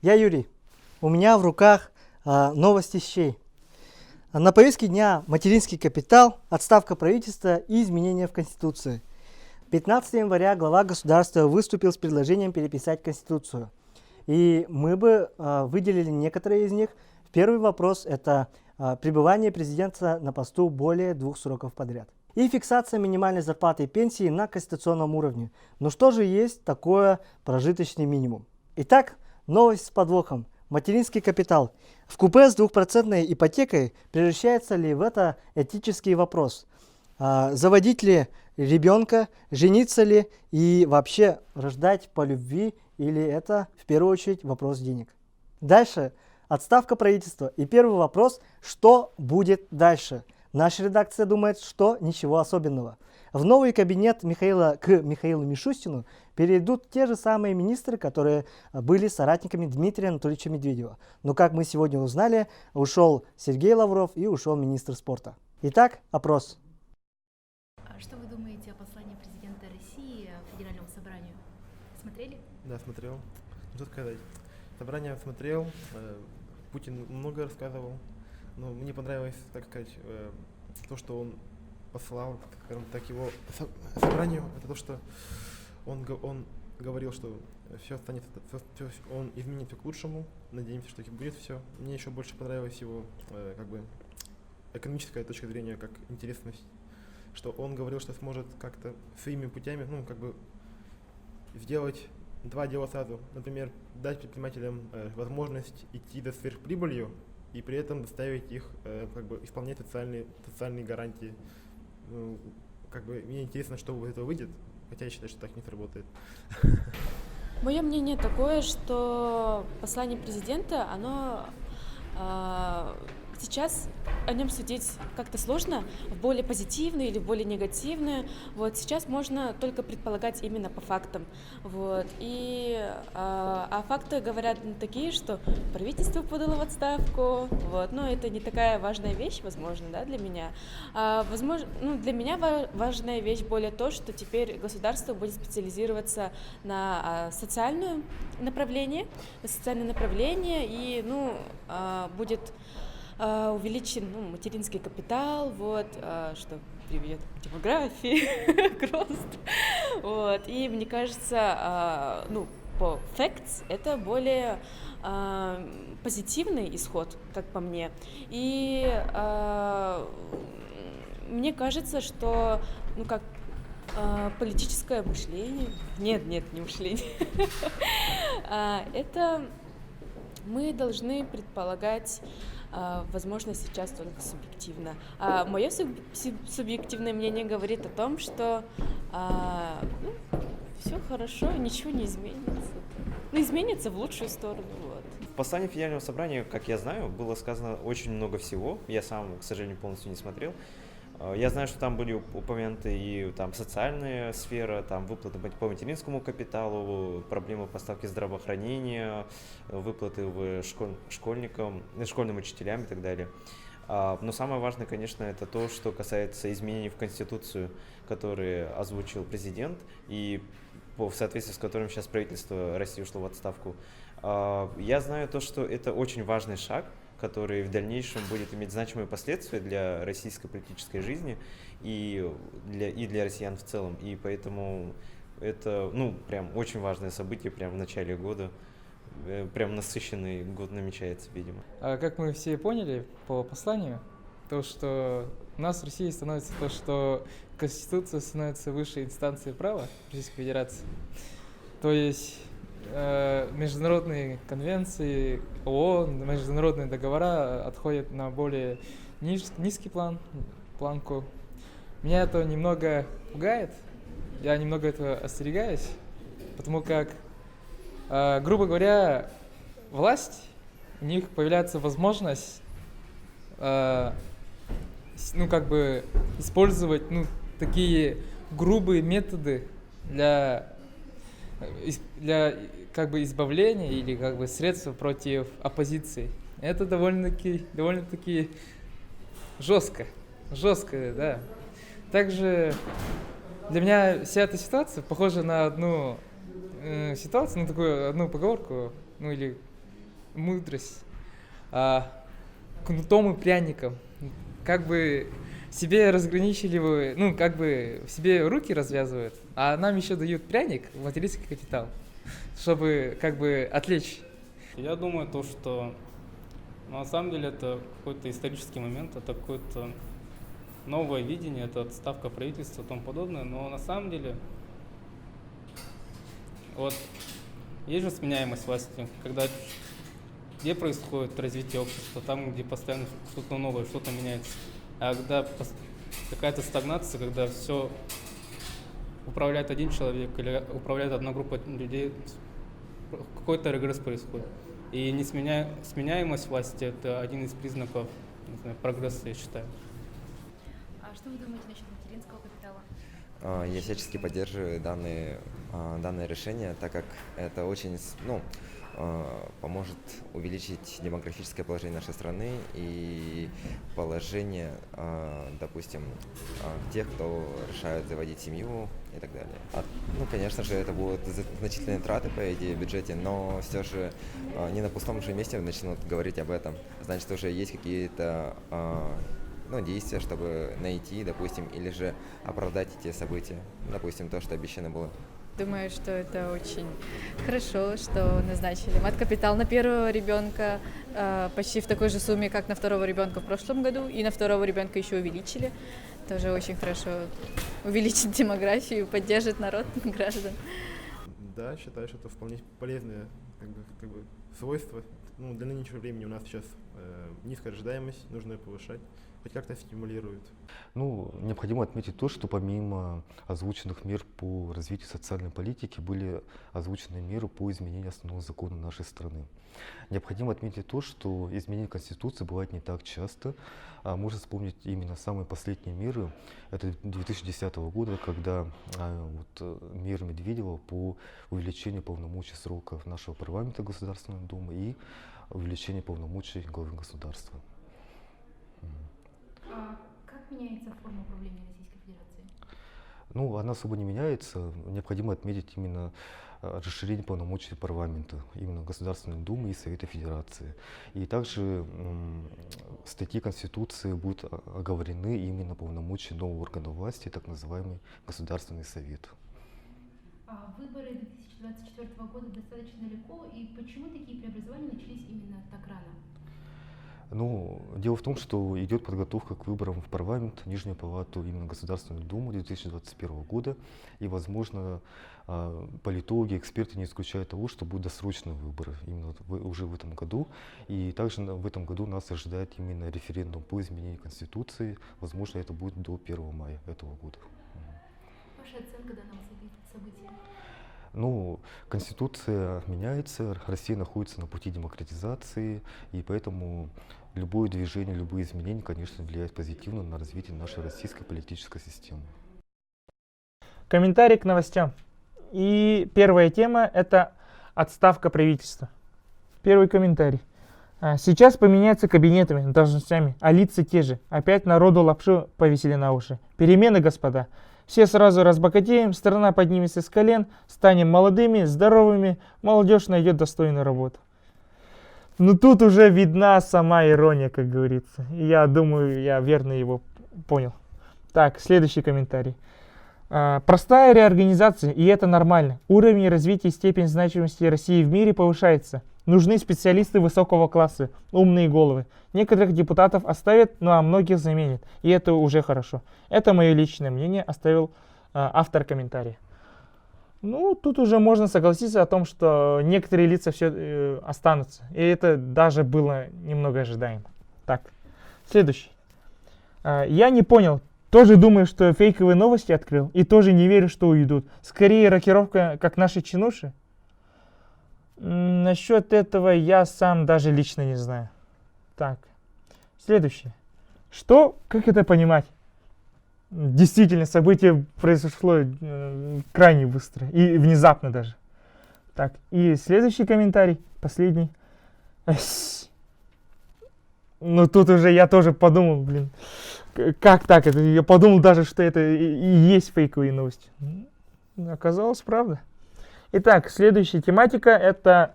Я Юрий. У меня в руках новости щей. На повестке дня материнский капитал, отставка правительства и изменения в Конституции. 15 января глава государства выступил с предложением переписать Конституцию. И мы бы выделили некоторые из них. Первый вопрос – это пребывание президента на посту более 2 сроков подряд. И фиксация минимальной зарплаты и пенсии на конституционном уровне. Но что же есть такое прожиточный минимум? Итак, новость с подвохом. Материнский капитал. В купе с 2% ипотекой превращается ли в это этический вопрос? Заводить ли ребенка, жениться ли и вообще рождать по любви, или это в первую очередь вопрос денег? Дальше. Отставка правительства. И первый вопрос, что будет дальше? Наша редакция думает, что ничего особенного. В новый кабинет Михаилу Мишустину перейдут те же самые министры, которые были соратниками Дмитрия Анатольевича Медведева. Но, как мы сегодня узнали, ушел Сергей Лавров и ушел министр спорта. Итак, опрос. Что вы думаете о послании президента России Федеральному собранию? Смотрели? Да, смотрел. Что сказать? Собрание смотрел, Путин много рассказывал, но мне понравилось, так сказать, то, что он послал, скажем так, его собранию, это то, что он говорил, что все станет, он изменит все к лучшему, надеемся, что будет все. Мне еще больше понравилась его как бы экономическая точка зрения, как интересность, что он говорил, что сможет как-то своими путями, ну, как бы сделать 2 дела сразу. Например, дать предпринимателям возможность идти за сверхприбылью и при этом заставить их как бы исполнять социальные гарантии. Ну, как бы мне интересно, что из этого выйдет, хотя я считаю, что так не сработает. Мое мнение такое, что послание президента, оно сейчас о нем судить как-то сложно, в более позитивное или более негативное. Вот сейчас можно только предполагать именно по фактам. Вот. А факты говорят такие, что правительство подало в отставку. Вот. Но это не такая важная вещь, возможно, да, для меня. Возможно, для меня важная вещь более то, что теперь государство будет специализироваться на социальное направление, и будет увеличен материнский капитал, вот, что приведет к демографии, к росту. Вот. И мне кажется, по facts это более позитивный исход, как по мне. И мне кажется, что, политическое мышление, нет, не мышление, это мы должны предполагать, возможно, сейчас только субъективно. Мое субъективное мнение говорит о том, что все хорошо, ничего не изменится. Изменится в лучшую сторону. Вот. В послании Федерального собрания, как я знаю, было сказано очень много всего. Я сам, к сожалению, полностью не смотрел. Я знаю, что там были упомянуты и там социальная сфера, там выплаты по материнскому капиталу, проблемы поставки здравоохранения, выплаты школьным учителям и так далее. Но самое важное, конечно, это то, что касается изменений в Конституцию, которые озвучил президент и в соответствии с которым сейчас правительство России ушло в отставку. Я знаю то, что это очень важный шаг, который в дальнейшем будет иметь значимые последствия для российской политической жизни и для россиян в целом. И поэтому это, прям очень важное событие прям в начале года. Прям насыщенный год намечается, видимо. Как мы все поняли по посланию, то, что у нас в России становится то, что Конституция становится высшей инстанцией права Российской Федерации. То есть международные конвенции, ООН, международные договора отходят на более низкий планку. Меня это немного пугает, я немного этого остерегаюсь, потому как, грубо говоря, власть, у них появляется возможность использовать такие грубые методы для избавления или средства против оппозиции. Это довольно-таки жестко, да. Также Для меня вся эта ситуация похожа на одну ситуацию, на такую одну поговорку, ну или мудрость. Кнутом и пряником. Как бы себе разграничили вы, ну как бы себе руки развязывают, а нам еще дают пряник, материнский капитал, чтобы как бы отвлечь. Я думаю, то, что на самом деле это какой-то исторический момент, это какое-то новое видение, это отставка правительства и тому подобное, но на самом деле вот есть же сменяемость власти, где происходит развитие общества, там, где постоянно что-то новое, что-то меняется. А когда какая-то стагнация, когда все управляет один человек или управляет одна группа людей, какой-то регресс происходит. И сменяемость власти – это один из признаков, не знаю, прогресса, я считаю. А что вы думаете насчет материнского капитала? Я всячески поддерживаю данное решение, так как это очень поможет увеличить демографическое положение нашей страны и положение, допустим, тех, кто решает заводить семью и так далее. Конечно же, это будут значительные траты, по идее, в бюджете, но все же не на пустом же месте начнут говорить об этом. Значит, уже есть какие-то действия, чтобы найти, допустим, или же оправдать эти события, допустим, то, что обещано было. Думаю, что это очень хорошо, что назначили мат-капитал на первого ребенка почти в такой же сумме, как на второго ребенка в прошлом году, и на второго ребенка еще увеличили. Тоже очень хорошо увеличит демографию, поддержит народ, граждан. Да, считаю, что это вполне полезное как бы свойство. Для нынешнего времени у нас сейчас низкая рождаемость, нужно ее повышать, хоть как-то стимулирует. Необходимо отметить то, что помимо озвученных мер по развитию социальной политики были озвучены меры по изменению основного закона нашей страны. Необходимо отметить то, что изменение Конституции бывает не так часто. Можно вспомнить именно самые последние меры. Это 2010 года, когда меры Медведева по увеличению полномочий сроков нашего парламента Государственной Думы и увеличению полномочий главы государства. Как меняется форма управления Российской Федерации? Она особо не меняется. Необходимо отметить именно расширение полномочий парламента, именно Государственной Думы и Совета Федерации. И также в статье Конституции будут оговорены именно полномочия нового органа власти, так называемый Государственный Совет. Выборы 2024 года достаточно далеко, и почему такие преобразования начались именно так рано? Дело в том, что идет подготовка к выборам в парламент, Нижнюю палату, именно Государственную Думу 2021 года. И, возможно, политологи, эксперты не исключают того, что будут досрочные выборы именно уже в этом году. И также в этом году нас ожидает именно референдум по изменению Конституции. Возможно, это будет до 1 мая этого года. Ваша оценка данного события? Конституция меняется, Россия находится на пути демократизации, и поэтому любое движение, любые изменения, конечно, влияют позитивно на развитие нашей российской политической системы. Комментарий к новостям. И первая тема – это отставка правительства. Первый комментарий. Сейчас поменяются кабинетами, должностями, а лица те же. Опять народу лапшу повесили на уши. Перемены, господа. Все сразу разбогатеем, страна поднимется с колен, станем молодыми, здоровыми, молодежь найдет достойную работу. Тут уже видна сама ирония, как говорится. Я думаю, я верно его понял. Так, следующий комментарий. Простая реорганизация, и это нормально. Уровень развития и степень значимости России в мире повышается. Нужны специалисты высокого класса, умные головы. Некоторых депутатов оставят, а многих заменят. И это уже хорошо. Это мое личное мнение, оставил автор комментария. Тут уже можно согласиться о том, что некоторые лица все останутся. И это даже было немного ожидаемо. Так, следующий. Я не понял. Тоже думаю, что фейковые новости открыл. И тоже не верю, что уйдут. Скорее рокировка, как наши чинуши. Насчет этого я сам даже лично не знаю. Так, следующее. Что? Как это понимать? Действительно, событие произошло крайне быстро и внезапно даже. Так, и следующий комментарий, последний. Тут уже я тоже подумал, Как так? Я подумал даже, что это и есть фейковые новости. Оказалось, правда. Итак, следующая тематика – это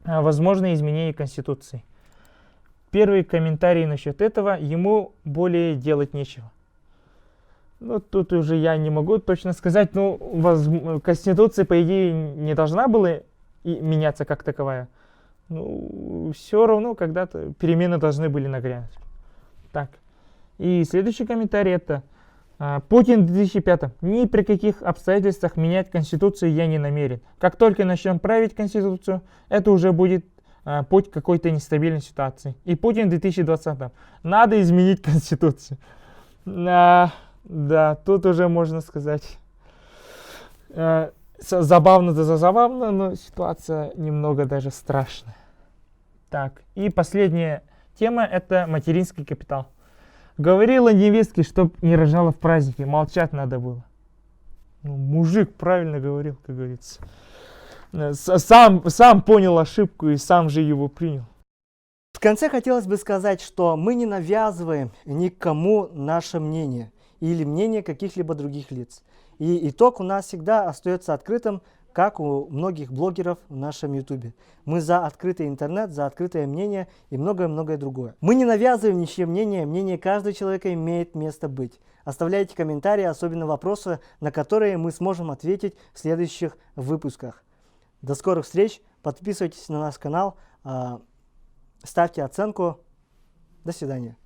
возможные изменения Конституции. Первый комментарий насчет этого: ему более делать нечего. Ну, тут уже я не могу точно сказать, но Конституция, по идее, не должна была меняться как таковая. Ну, все равно когда-то перемены должны были нагрянуть. Так. И следующий комментарий это: Путин в 2005. Ни при каких обстоятельствах менять Конституцию я не намерен. Как только начнем править Конституцию, это уже будет путь к какой-то нестабильной ситуации. И Путин в 2020. Надо изменить Конституцию. Да, тут уже можно сказать забавно, но ситуация немного даже страшная. Так, и последняя тема это материнский капитал. Говорила невестке, чтоб не рожала в празднике, молчать надо было. Ну, мужик правильно говорил, как говорится. Сам понял ошибку и сам же его принял. В конце хотелось бы сказать, что мы не навязываем никому наше мнение или мнение каких-либо других лиц. И итог у нас всегда остается открытым, как у многих блогеров в нашем YouTube. Мы за открытый интернет, за открытое мнение и многое-многое другое. Мы не навязываем ничье мнение, мнение каждого человека имеет место быть. Оставляйте комментарии, особенно вопросы, на которые мы сможем ответить в следующих выпусках. До скорых встреч, подписывайтесь на наш канал, ставьте оценку. До свидания.